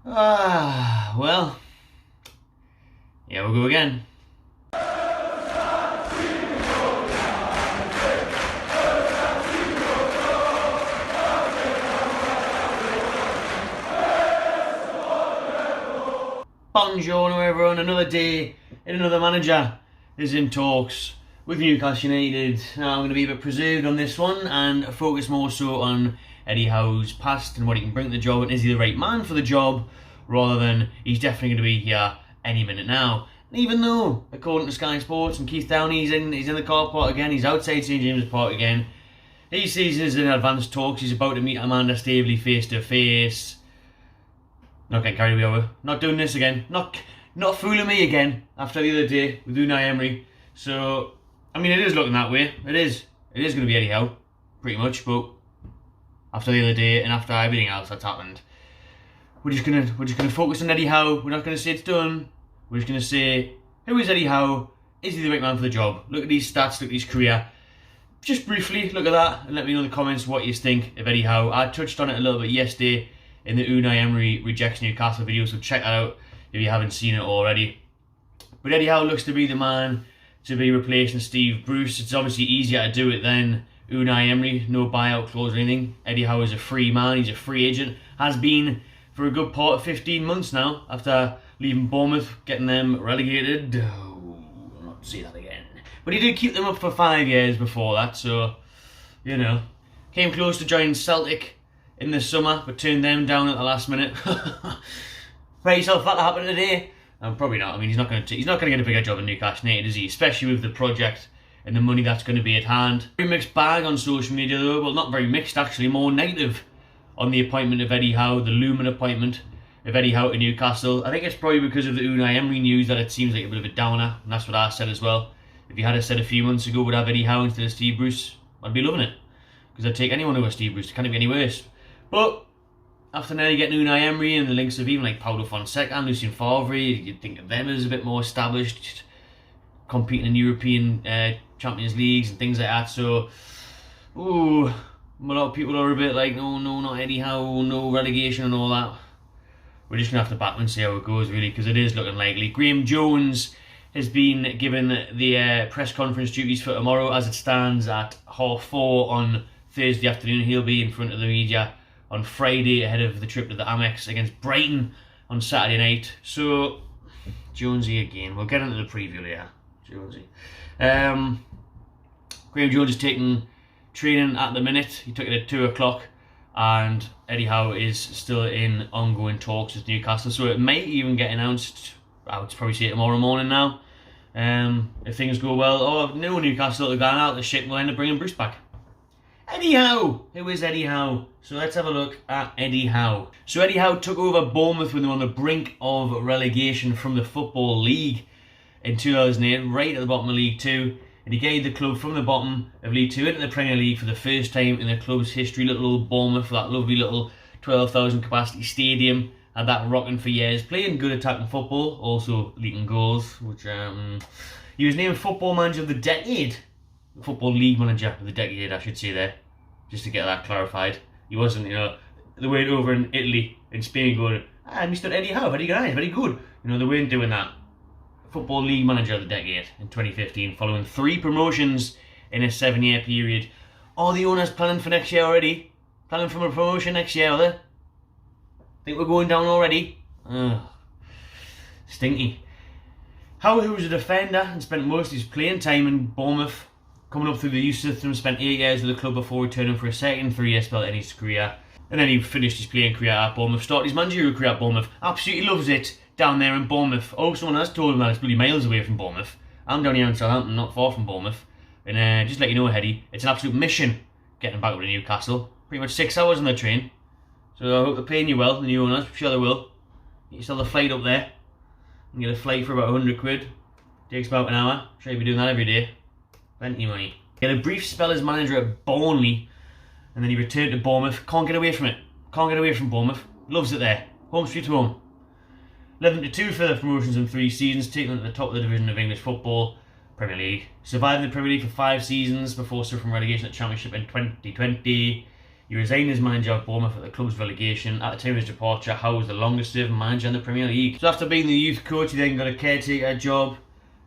Well, here we go again. Buongiorno everyone, another day and another manager is in talks with Newcastle United. Now I'm going to be a bit preserved on this one and focus more so on Eddie Howe's past and what he can bring to the job, and is he the right man for the job, rather than he's definitely going to be here any minute now. And even though, according to Sky Sports and Keith Downey, he's in the car park again, he's outside St James's Park again, he sees he's in advanced talks, he's about to meet Amanda Staveley face to face. Not getting carried away over. Not doing this again. Not fooling me again after the other day with Unai Emery. So, I mean, it is looking that way. It is going to be Eddie Howe, pretty much. But after the other day and after everything else that's happened, we're just gonna focus on Eddie Howe. We're not gonna say it's done. We're just gonna say, who is Eddie Howe? Is he the right man for the job? Look at these stats. Look at his career. Just briefly look at that and let me know in the comments what you think of Eddie Howe. I touched on it a little bit yesterday in the Unai Emery rejects Newcastle video, so check that out if you haven't seen it already. But Eddie Howe looks to be the man to be replacing Steve Bruce. It's obviously easier to do it than Unai Emery, no buyout clause or anything. Eddie Howe is a free man, he's a free agent, has been for a good part of 15 months now after leaving Bournemouth, getting them relegated. Oh, I'll not say that again. But he did keep them up for 5 years before that, so, you know. Came close to joining Celtic in the summer, but turned them down at the last minute. Bet yourself that happened today? Probably not. I mean, he's not going to get a bigger job in Newcastle United, is he? Especially with the project and the money that's going to be at hand. Very mixed bag on social media, though. Well, not very mixed, actually. More negative on the appointment of Eddie Howe, the looming appointment of Eddie Howe to Newcastle. I think it's probably because of the Unai Emery news that it seems like a bit of a downer, and that's what I said as well. If you had said a few months ago would have Eddie Howe instead of Steve Bruce, I'd be loving it, because I'd take anyone over Steve Bruce. It can't be any worse. But after nearly getting Unai Emery and the links of even like Paulo Fonseca and Lucien Favre, you'd think of them as a bit more established, competing in European Champions Leagues and things like that. So, ooh, a lot of people are a bit like, no, not Eddie Howe, no relegation and all that. We're just going to have to battle and see how it goes, really, because it is looking likely. Graham Jones has been given the press conference duties for tomorrow, as it stands at 4:30 on Thursday afternoon. He'll be in front of the media on Friday ahead of the trip to the Amex against Brighton on Saturday night. So, Jonesy again. We'll get into the preview later. Jonesy. Graham Jones is taking training at the minute. He took it at 2 o'clock. And Eddie Howe is still in ongoing talks with Newcastle. So it might even get announced, I would probably say tomorrow morning now. If things go well. Oh, no, Newcastle are going out the shit. We'll end up bringing Bruce back. Eddie Howe! Who is Eddie Howe? So let's have a look at Eddie Howe. So Eddie Howe took over Bournemouth when they were on the brink of relegation from the Football League in 2008, right at the bottom of League Two. And he guided the club from the bottom of League Two into the Premier League for the first time in the club's history. Little old Bournemouth, that lovely little 12,000 capacity stadium. Had that rocking for years, playing good attacking football, also leaking goals, which he was named Football Manager of the Decade. Football League Manager of the Decade, I should say there, just to get that clarified. He wasn't, you know, they weren't over in Italy, in Spain going, Mr. Eddie Howe, very nice, very good. You know, they weren't doing that. Football League Manager of the Decade in 2015, following 3 promotions in a 7-year period. Are the owners planning for next year already? Planning for a promotion next year, are they? Think we're going down already? Ugh. Stinky. Howe, who was a defender and spent most of his playing time in Bournemouth, coming up through the youth system, spent 8 years with the club before returning for a second 3-year spell in his career. And then he finished his playing career at Bournemouth, started his managerial career at Bournemouth. Absolutely loves it down there in Bournemouth. Oh, someone has told him that it's bloody miles away from Bournemouth. I'm down here in Southampton, not far from Bournemouth. And just to let you know, Eddie, it's an absolute mission getting back over to Newcastle. Pretty much 6 hours on the train. So I hope they're paying you well, the new owners. I'm sure they will. You can sell the flight up there. You can get a flight for about 100 quid. Takes about an hour. I'm sure you'll be doing that every day. Plenty of money. He had a brief spell as manager at Burnley, and then he returned to Bournemouth. Can't get away from it. Can't get away from Bournemouth. Loves it there. Home street home. 11-2 further promotions in 3 seasons, taking them to the top of the division of English football, Premier League. Survived the Premier League for 5 seasons before suffering relegation at Championship in 2020. He resigned as manager of Bournemouth at the club's relegation. At the time of his departure, Howe was the longest serving manager in the Premier League. So after being the youth coach, he then got a caretaker job.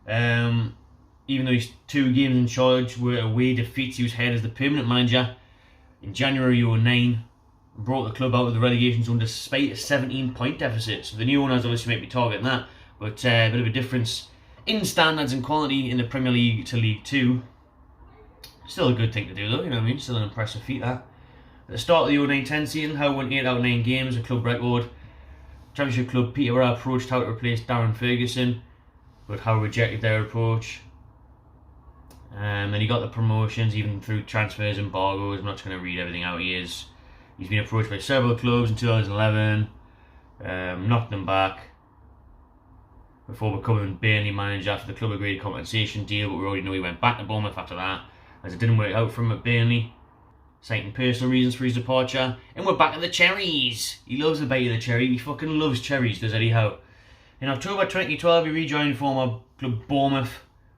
Even though his 2 games in charge were away defeats, he was hired as the permanent manager in January 2009 and brought the club out of the relegation zone despite a 17-point deficit. So the new owners obviously might be targeting that, but a bit of a difference in standards and quality in the Premier League to League 2. Still a good thing to do though, you know what I mean? Still an impressive feat that. At the start of the 09-10 season, Howe won 8 out of 9 games, a club record. Championship club Peterborough approached Howe to replace Darren Ferguson, but Howe rejected their approach. Then he got the promotions, even through transfers and embargoes. I'm not just going to read everything out. He's been approached by several clubs in 2011, knocked them back before becoming Burnley manager after the club agreed a compensation deal, but we already know he went back to Bournemouth after that, as it didn't work out for him at Burnley, citing personal reasons for his departure. And we're back at the cherries. He loves the bite of the cherry. He fucking loves cherries, does Eddie Howe. In October 2012, he rejoined former club Bournemouth,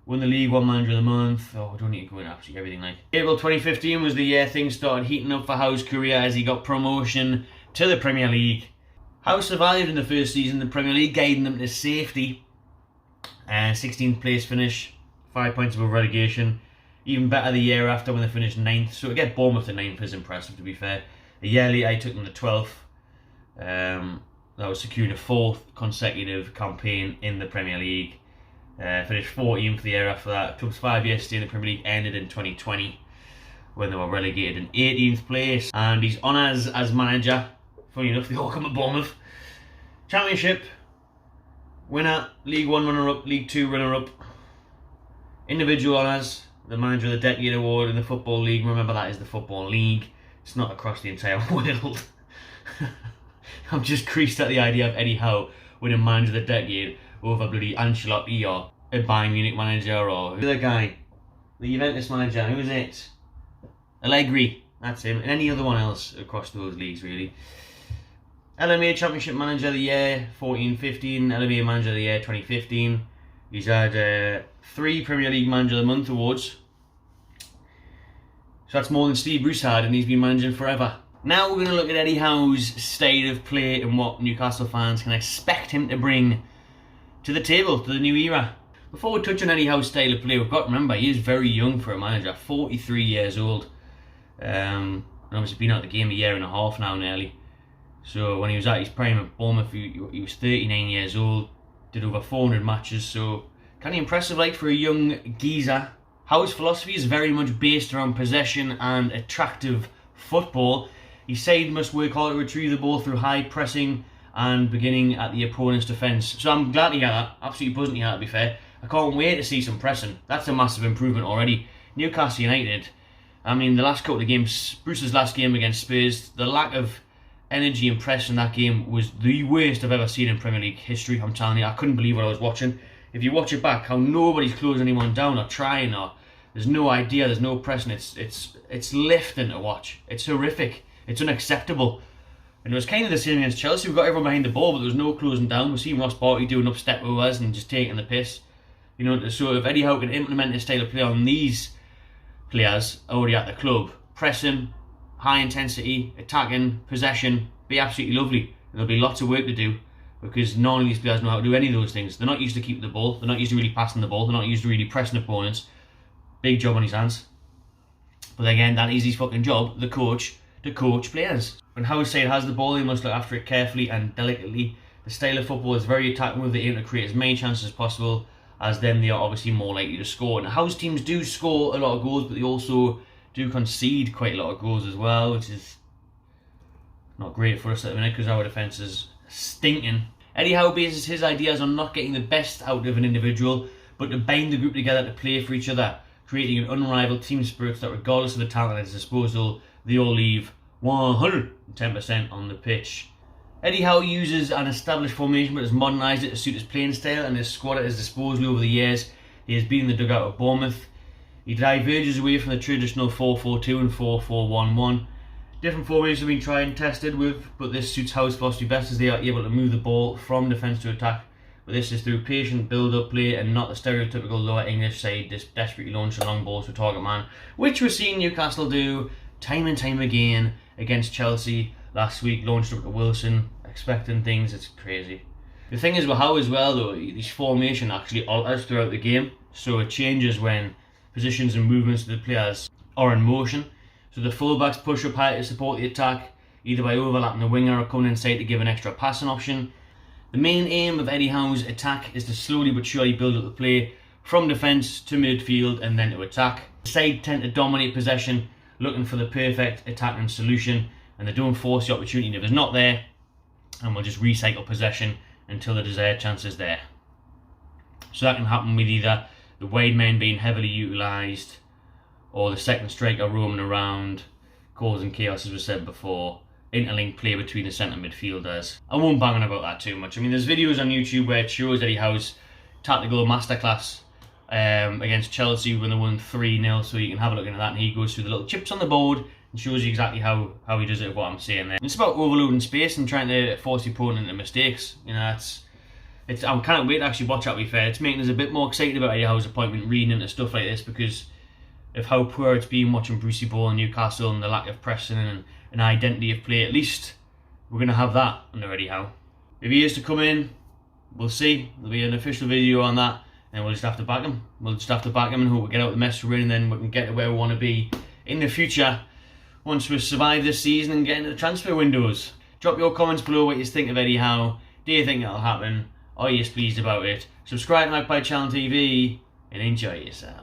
won the League One Manager of the Month. Oh, I don't need to go into absolutely everything like. April 2015 was the year things started heating up for Howe's career as he got promotion to the Premier League. Howe survived in the first season of the Premier League, guiding them to safety. 16th place finish, 5 points above relegation. Even better the year after when they finished 9th. So to get Bournemouth to 9th is impressive, to be fair. A year later, I took them to 12th. That was securing a 4th consecutive campaign in the Premier League. Finished 14th the year after that. Club's 5-year stay in the Premier League ended in 2020 when they were relegated in 18th place. And his honours as manager, funny enough, they all come at Bournemouth. Championship winner, League 1 runner-up, League 2 runner-up. Individual honours, the Manager of the Decade award in the Football League. Remember, that is the Football League. It's not across the entire world. I'm just creased at the idea of Eddie Howe winning Manager of the Decade over bloody Ancelotti or a Bayern Munich manager, or who's the guy? The Juventus manager, who is it? Allegri, that's him. And any other one else across those leagues, really. LMA Championship Manager of the Year 14-15, LMA Manager of the Year 2015. He's had 3 Premier League Manager of the Month awards. So that's more than Steve Bruce had, and he's been managing forever. Now we're going to look at Eddie Howe's state of play and what Newcastle fans can expect him to bring to the table, to the new era. Before we touch on Eddie Howe's style of play, we've got to remember he is very young for a manager, 43 years old. And obviously been out of the game a year and a half now nearly. So when he was at his prime at Bournemouth, he was 39 years old, did over 400 matches, so kind of impressive like for a young geezer. Howe's philosophy is very much based around possession and attractive football. His side must work hard to retrieve the ball through high pressing and beginning at the opponent's defence. So I'm glad to hear that, absolutely buzzing to hear that, to be fair. I can't wait to see some pressing. That's a massive improvement already. Newcastle United, I mean, the last couple of games, Bruce's last game against Spurs, the lack of energy and press in that game was the worst I've ever seen in Premier League history. I'm telling you, I couldn't believe what I was watching. If you watch it back, how nobody's closing anyone down or trying, or there's no idea, there's no pressing. It's lifting to watch. It's horrific. It's unacceptable. And it was kind of the same against Chelsea. We got everyone behind the ball, but there was no closing down. We've seen Ross Barkley doing up-step overs and just taking the piss. You know, so if Eddie Howe can implement his style of play on these players already at the club, pressing, high intensity, attacking, possession, be absolutely lovely. And there'll be lots of work to do because none of these players know how to do any of those things. They're not used to keeping the ball. They're not used to really passing the ball. They're not used to really pressing opponents. Big job on his hands. But again, that is his fucking job, the coach, to coach players. When Howe's side has the ball, he must look after it carefully and delicately. The style of football is very attacking with the aim to create as many chances as possible, as then they are obviously more likely to score. And Howe's teams do score a lot of goals, but they also do concede quite a lot of goals as well, which is not great for us at the minute because our defence is stinking. Eddie Howe bases his ideas on not getting the best out of an individual, but to bind the group together to play for each other, creating an unrivaled team spirit that regardless of the talent at his disposal, they all leave 110% on the pitch. Eddie Howe uses an established formation but has modernised it to suit his playing style and his squad at his disposal over the years. He has been in the dugout of Bournemouth. He diverges away from the traditional 4-4-2 and 4-4-1-1. Different formations have been tried and tested with, but this suits Howe's philosophy best as they are able to move the ball from defence to attack. But this is through patient build-up play and not the stereotypical lower English side desperately launching long balls to target man, which we're seeing Newcastle do time and time again against Chelsea last week, launched up to Wilson, expecting things. It's crazy. The thing is with Howe as well though, his formation actually alters throughout the game, so it changes when positions and movements of the players are in motion. So the fullbacks push up high to support the attack, either by overlapping the winger or coming inside to give an extra passing option. The main aim of Eddie Howe's attack is to slowly but surely build up the play from defence to midfield and then to attack. The side tend to dominate possession, looking for the perfect attacking solution, and they don't force the opportunity if it's not there, and will just recycle possession until the desired chance is there. So that can happen with either the wide men being heavily utilised or the second striker roaming around, causing chaos as we said before, interlinked play between the centre midfielders. I won't bang on about that too much. I mean, there's videos on YouTube where it shows Eddie Howe's tactical masterclass against Chelsea when they won 3-0, so you can have a look into that, and he goes through the little chips on the board and shows you exactly how he does it, what I'm saying there. It's about overloading space and trying to force the opponent into mistakes. You know, I can't wait to actually watch that, to be fair. It's making us a bit more excited about Eddie Howe's appointment, reading into stuff like this, because of how poor it's been watching Brucey Ball and Newcastle and the lack of pressing and an identity of play. At least we're going to have that under Eddie Howe. If he is to come in, we'll see. There'll be an official video on that, and we'll just have to back him. We'll just have to back him and hope we get out of the mess we're in, and then we can get to where we want to be in the future once we survive this season and get into the transfer windows. Drop your comments below what you think of Eddie Howe. Do you think that'll happen? Are you pleased about it? Subscribe to Magpie Channel TV and enjoy yourself.